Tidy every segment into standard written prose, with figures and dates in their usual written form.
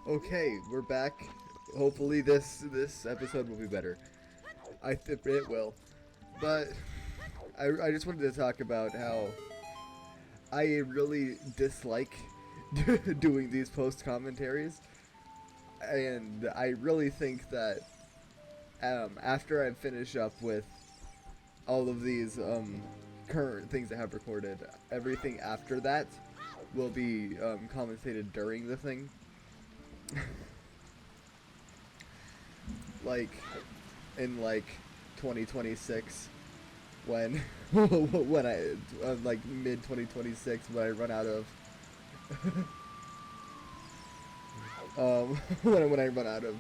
Okay, we're back. Hopefully this episode will be better. I think it will. But I just wanted to talk about how I really dislike doing these post commentaries, and I really think that after I finish up with all of these current things I have recorded, everything after that will be commentated during the thing. Like in 2026 when when I like mid 2026 when I run out of when I run out of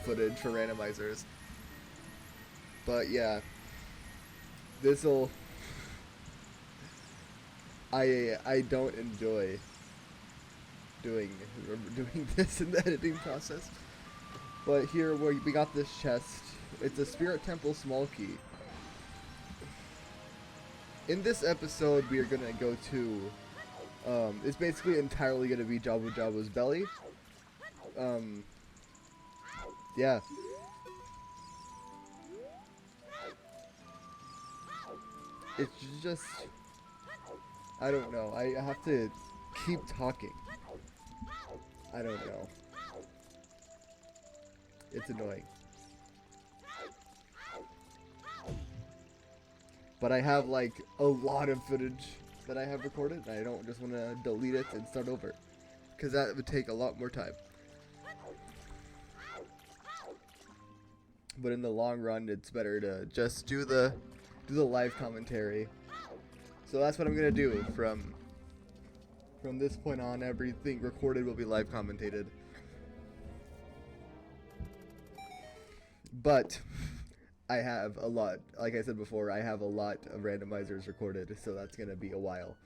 footage for randomizers. But yeah, this'll I don't enjoy doing this in the editing process. But here we got this chest. It's a Spirit Temple small key. In this episode, we are gonna go to. It's basically entirely gonna be Jabu's belly. Yeah. It's just. I don't know. I have to keep talking. I don't know. It's annoying. But I have like a lot of footage that I have recorded, and I don't just want to delete it and start over, because that would take a lot more time. But in the long run, it's better to just do the live commentary. So that's what I'm gonna do from this point on. Everything recorded will be live commentated. But I have a lot, like I said before, I have a lot of randomizers recorded, so that's gonna be a while.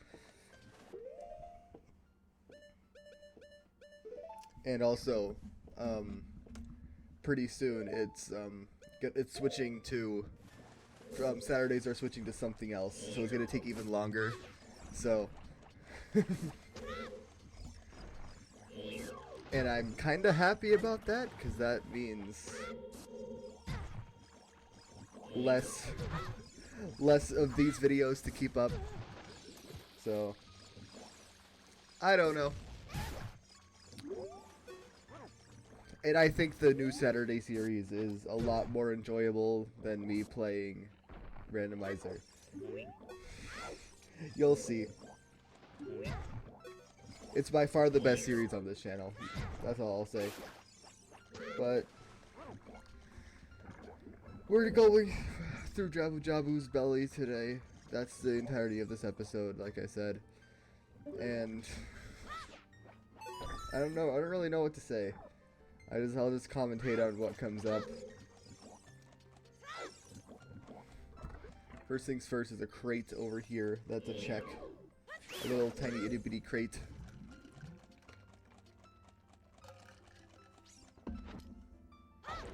And also, pretty soon it's switching to, from Saturdays are switching to something else, so it's gonna take even longer. So, and I'm kinda happy about that, because that means less of these videos to keep up. So I don't know. And I think the new Saturday series is a lot more enjoyable than me playing Randomizer. You'll see. It's by far the best series on this channel. That's all I'll say. But we're going through Jabu's belly today. That's the entirety of this episode, like I said. And I don't know. I don't really know what to say. I'll just commentate on what comes up. First things first is a crate over here. That's a check. A little tiny itty bitty crate.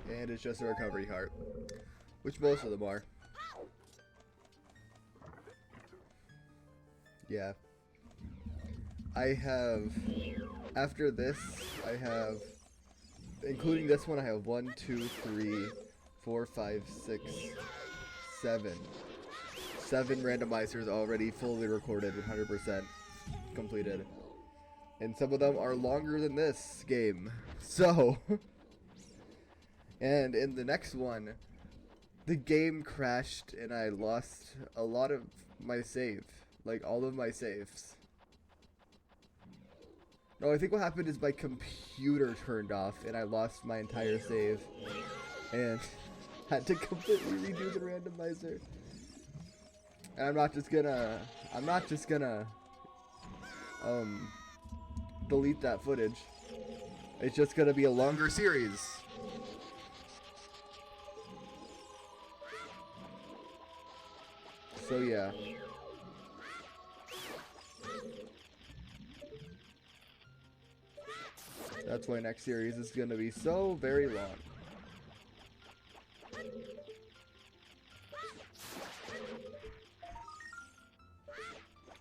And it's just a recovery heart, which most of them are. Yeah. I have, after this, I have, including this one, I have 1, 2, 3, 4, 5, 6, 7. 7 randomizers already fully recorded, 100% completed. And some of them are longer than this game. So, and in the next one, the game crashed and I lost a lot of my save. Like, all of my saves. No, I think what happened is my computer turned off and I lost my entire save. And had to completely redo the randomizer. And I'm not just gonna delete that footage. It's just gonna be a longer series. So yeah. That's why next series is gonna be so very long.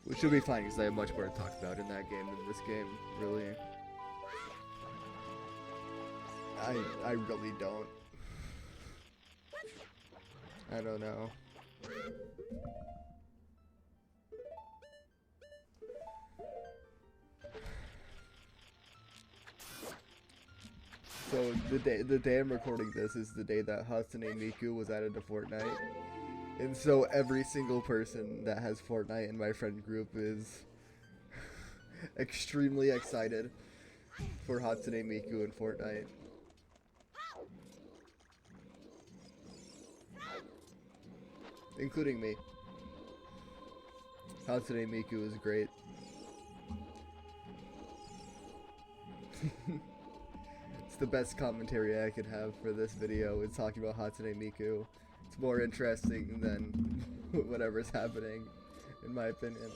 Which should be fine because I have much more to talk about in that game than this game, really. I really don't. I don't know. So the day I'm recording this is the day that Hatsune Miku was added to Fortnite. And so every single person that has Fortnite in my friend group is extremely excited for Hatsune Miku in Fortnite. Including me. Hatsune Miku is great. It's the best commentary I could have for this video. It's talking about Hatsune Miku. It's more interesting than whatever's happening, in my opinion.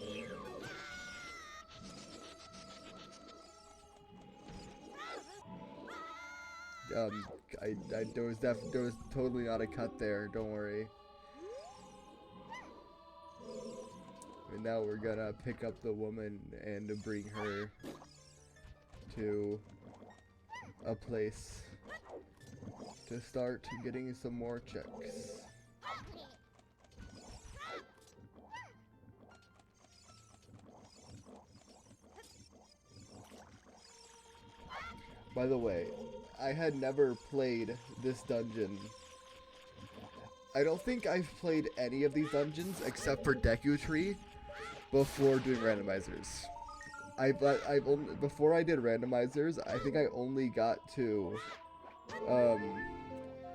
There was totally not a cut there. Don't worry. And now we're gonna pick up the woman and bring her to a place to start getting some more checks. By the way, I had never played this dungeon. I don't think I've played any of these dungeons except for Deku Tree before doing randomizers. I've only, before I did randomizers, I think I only got to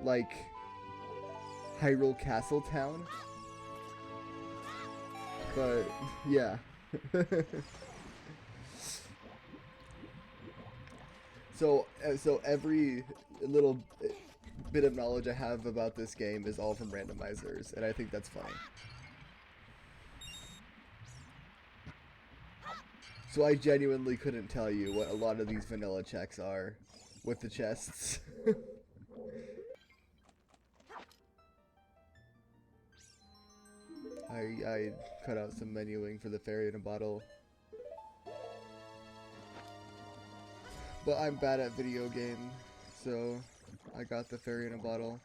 like Hyrule Castle Town. But yeah. So every little bit of knowledge I have about this game is all from randomizers, and I think that's funny. So I genuinely couldn't tell you what a lot of these vanilla checks are with the chests. I cut out some menuing for the fairy in a bottle. But I'm bad at video game, so I got the fairy in a bottle.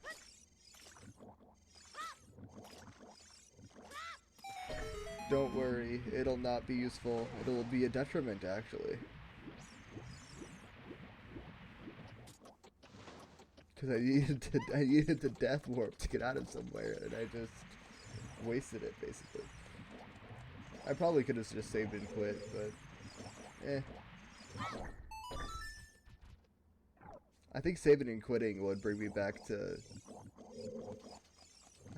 Don't worry, it'll not be useful. It'll be a detriment, actually. Because I needed the death warp to get out of somewhere, and I just wasted it, basically. I probably could have just saved and quit, but eh. I think saving and quitting would bring me back to...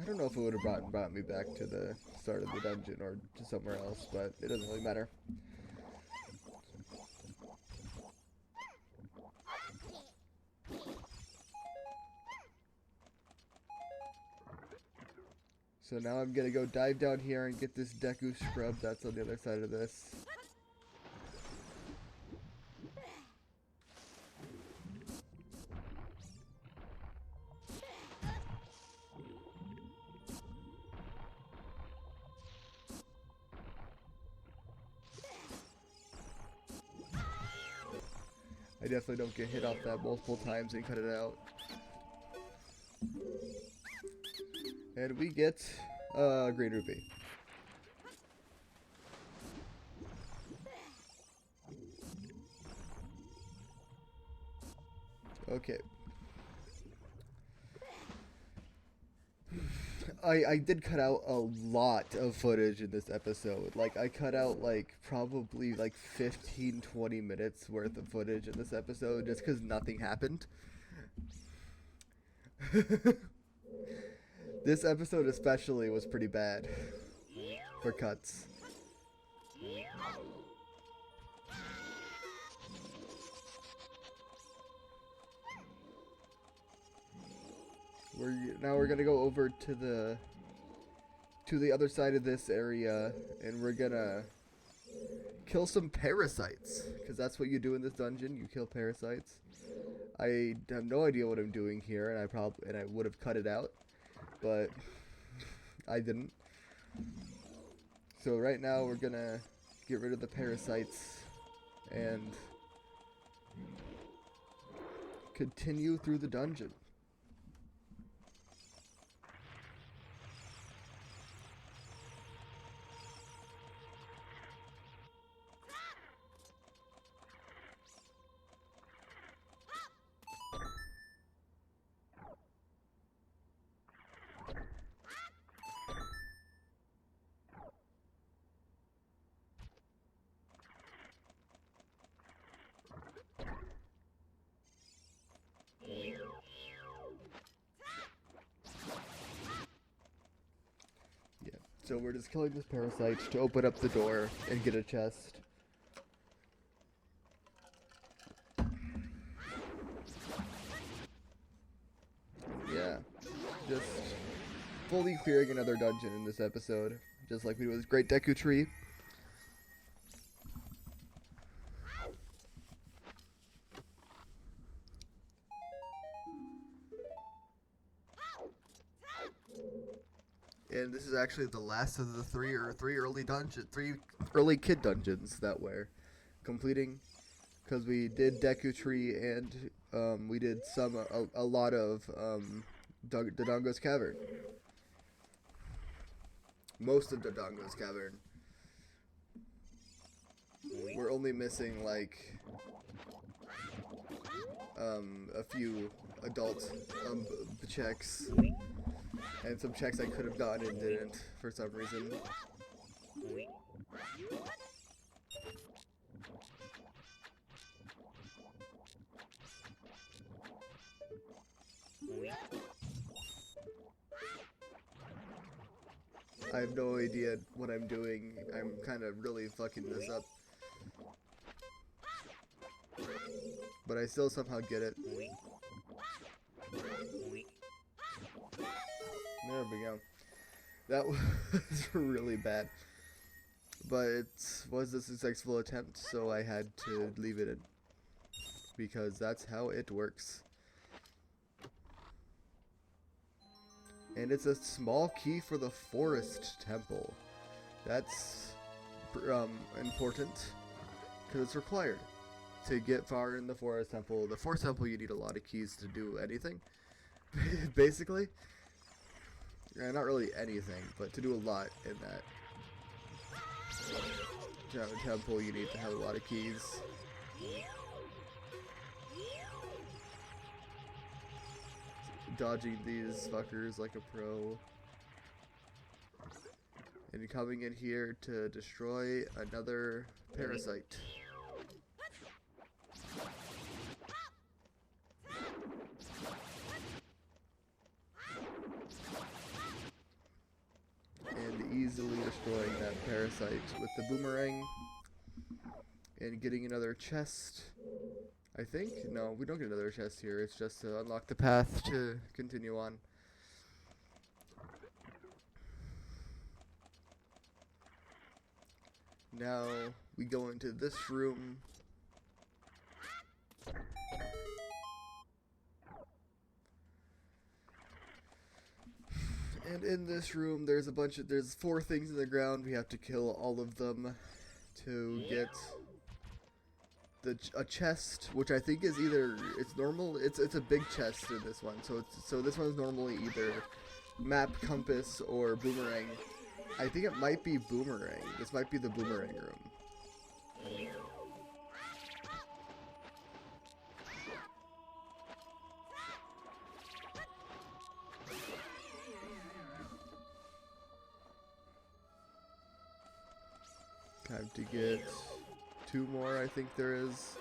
I don't know if it would have brought me back to the start of the dungeon or to somewhere else, but it doesn't really matter. So now I'm gonna go dive down here and get this Deku scrub that's on the other side of this. I definitely don't get hit off that multiple times and cut it out. And we get green rupee. Okay. I did cut out a lot of footage in this episode. Like, I cut out, like, probably, like, 15-20 minutes worth of footage in this episode just because nothing happened. This episode especially was pretty bad for cuts. Now we're gonna go over to the other side of this area, and we're gonna kill some parasites, because that's what you do in this dungeon. You kill parasites. I have no idea what I'm doing here, and I would have cut it out, but I didn't. So right now we're gonna get rid of the parasites and continue through the dungeon. So we're just killing this parasite to open up the door and get a chest. Yeah, just fully clearing another dungeon in this episode, just like we did with Great Deku Tree. And this is actually the last of the three early kid dungeons that we're completing, because we did Deku Tree and we did a lot of Dodongo's Cavern. Most of Dodongo's Cavern. We're only missing like a few adult checks. And some checks I could have gotten and didn't for some reason. I have no idea what I'm doing. I'm kind of really fucking this up. But I still somehow get it. There we go. That was really bad. But it was a successful attempt, so I had to leave it in. Because that's how it works. And it's a small key for the Forest Temple. That's important, because it's required to get far in the Forest Temple. The Forest Temple, you need a lot of keys to do anything, basically. Yeah, not really anything, but to do a lot in that temple, you need to have a lot of keys. Dodging these fuckers like a pro. And coming in here to destroy another parasite. Easily destroying that parasite with the boomerang and getting another chest, I think. No, we don't get another chest here. It's just to unlock the path to continue on. Now we go into this room. And in this room, there's four things in the ground. We have to kill all of them to get a chest, which I think is either it's normal. It's a big chest in this one. So this one's normally either map, compass, or boomerang. I think it might be boomerang. This might be the boomerang room. Time to get two more, I think there is.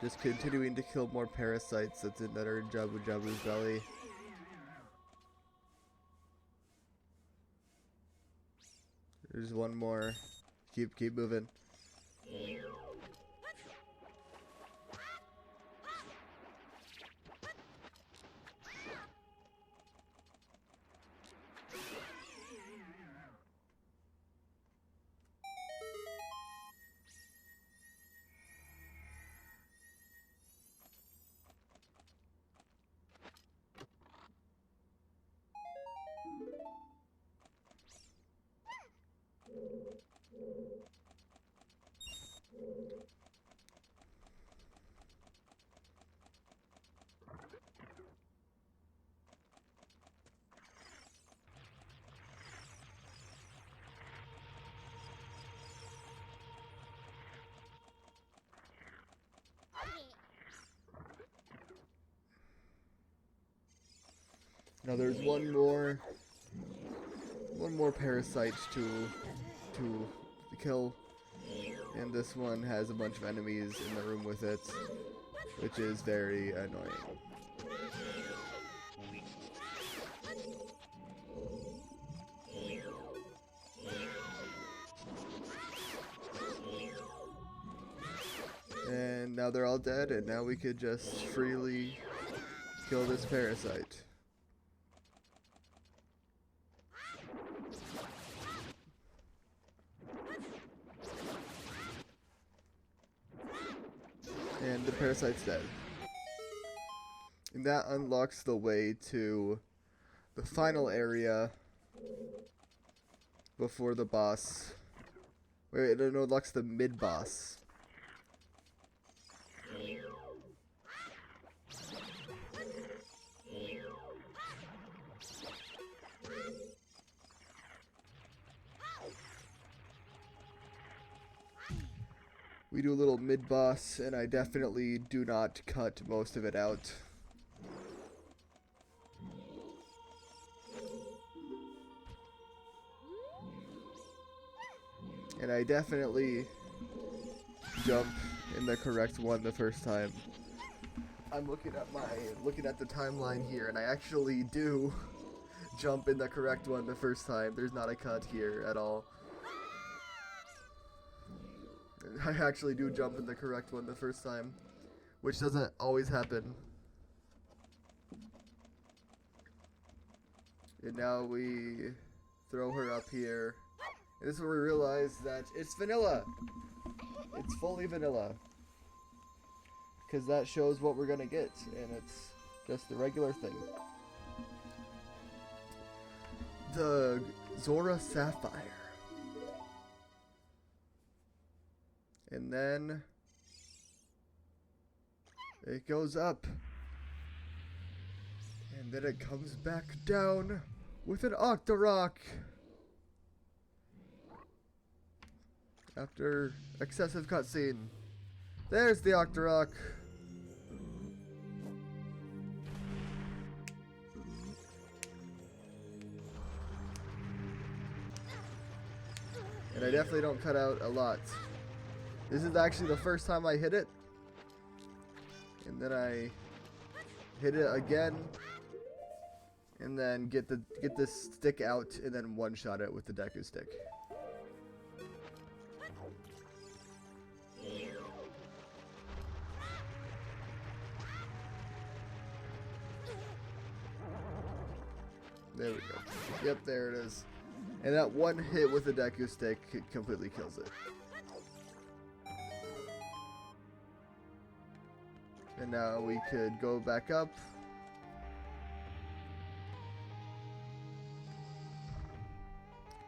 Just continuing to kill more parasites that are in Jabu's belly. There's one more. Keep moving. Now there's one more parasite to kill, and this one has a bunch of enemies in the room with it, which is very annoying. And now they're all dead, and now we could just freely kill this parasite. And the parasite's dead. And that unlocks the way to the final area before the boss. Wait, no, it unlocks the mid-boss. We do a little mid-boss, and I definitely do not cut most of it out. And I definitely jump in the correct one the first time. I'm looking at the timeline here, and I actually do jump in the correct one the first time. There's not a cut here at all. I actually do jump in the correct one the first time, which doesn't always happen. And now we throw her up here. And this is where we realize that it's vanilla. It's fully vanilla. Because that shows what we're gonna get, and it's just the regular thing. The Zora Sapphire. And then it goes up. And then it comes back down with an Octorok. After excessive cutscene. There's the Octorok. And I definitely don't cut out a lot. This is actually the first time I hit it. And then I hit it again. And then get this stick out and then one-shot it with the Deku stick. There we go. Yep, there it is. And that one hit with the Deku stick completely kills it. And now we could go back up.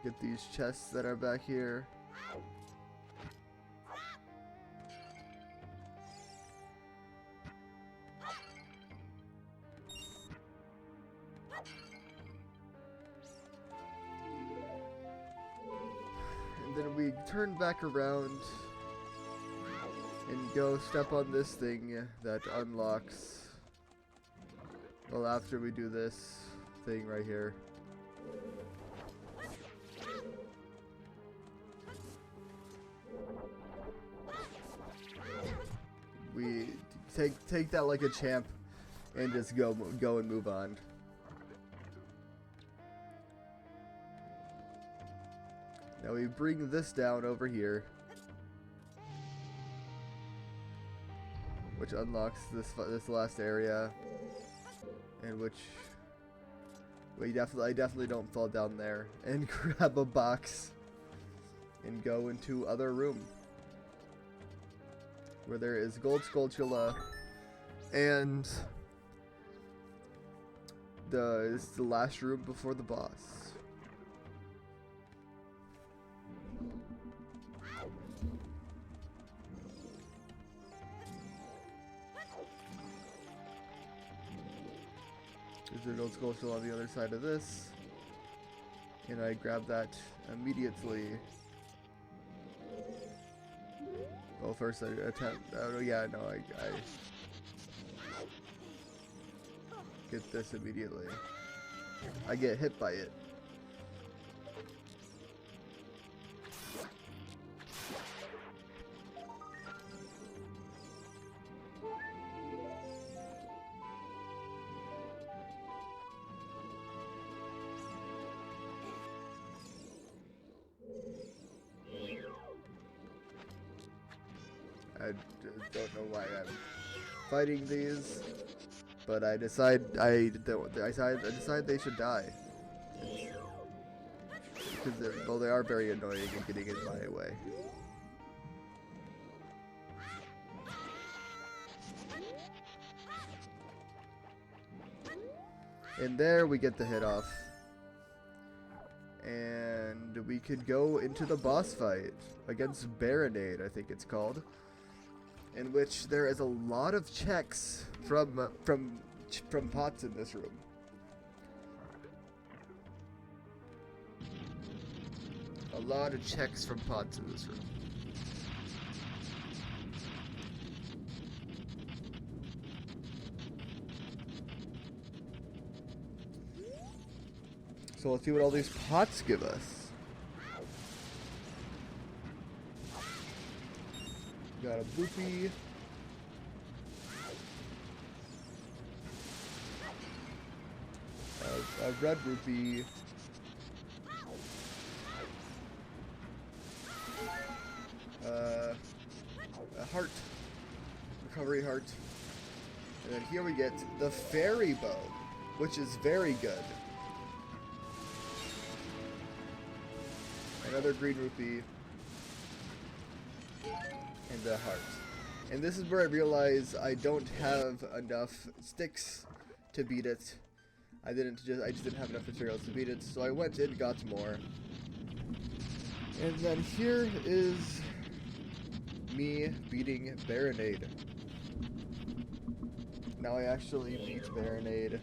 Get these chests that are back here. And then we turn back around and go step on this thing that unlocks. Well, after we do this thing right here. We take that like a champ and just go and move on. Now we bring this down over here, which unlocks this last area, and which I definitely don't fall down there and grab a box and go into other room where there is Gold Skulltula and it's the last room before the boss. There's a Gold Skulltula on the other side of this, and I grab that immediately. Well, first I attempt. Oh yeah, no, I get this immediately. I get hit by it. I don't know why I'm fighting these, but I decide they should die. Because well, they are very annoying and getting in my way. And there we get the hit off. And we could go into the boss fight against Baronade, I think it's called, in which there is a lot of checks from pots in this room. A lot of checks from pots in this room. So let's see what all these pots give us. Got a Boopy. A red rupee. A heart. Recovery heart. And then here we get the fairy bow, which is very good. Another green rupee. And a heart. And this is where I realize I don't have enough sticks to beat it. I just didn't have enough materials to beat it, so I went and got more. And then here is me beating Baronade. Now I actually beat Baronade.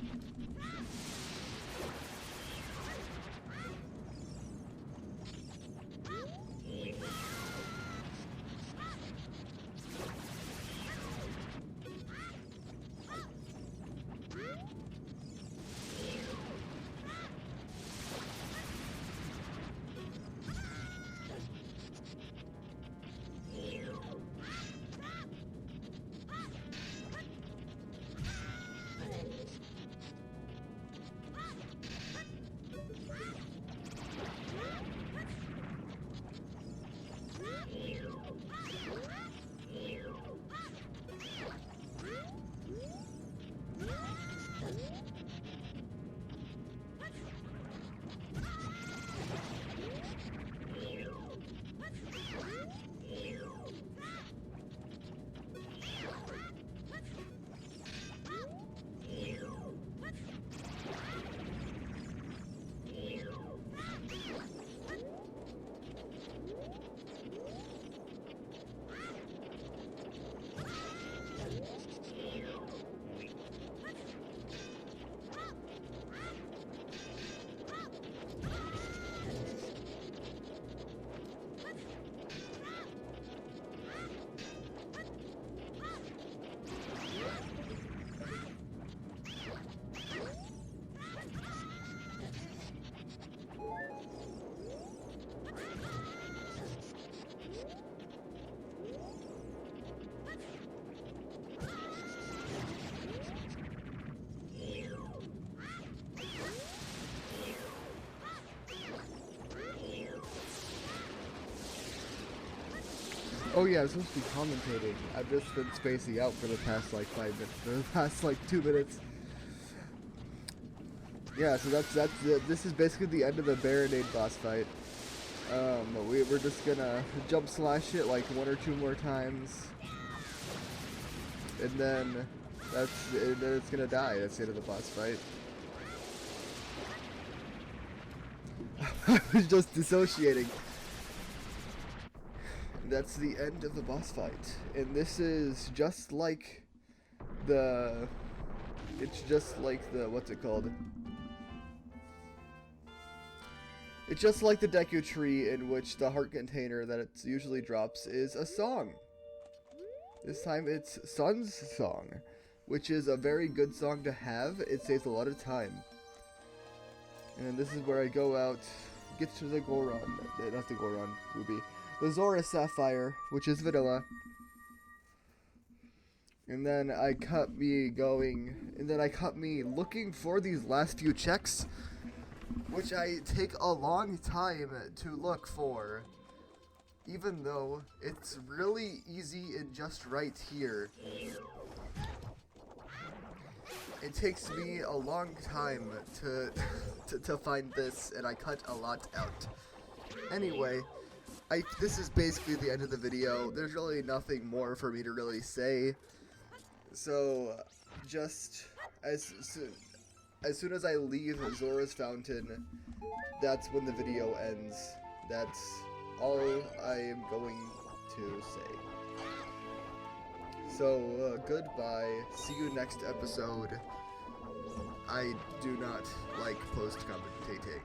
Oh yeah, I'm supposed to be commentating. I've just been spacing out for the past like 5 minutes, for the past like 2 minutes. Yeah, so this is basically the end of the Baronade boss fight. We're just gonna jump slash it like 1 or 2 more times, and then it's gonna die. That's the end of the boss fight. I was just dissociating. That's the end of the boss fight, and this is just like the, what's it called? It's just like the Deku Tree, in which the heart container that it usually drops is a song. This time it's Sun's song, which is a very good song to have. It saves a lot of time. And then this is where I go out, get to the Goron, not the Goron Ruby, the Zora Sapphire, which is vanilla. And then I cut me looking for these last few checks, which I take a long time to look for, even though it's really easy and just right here. It takes me a long time to find this, and I cut a lot out. Anyway, this is basically the end of the video. There's really nothing more for me to really say. So, just as soon as I leave Zora's Fountain, that's when the video ends. That's all I am going to say. So, goodbye. See you next episode. I do not like post-commentating.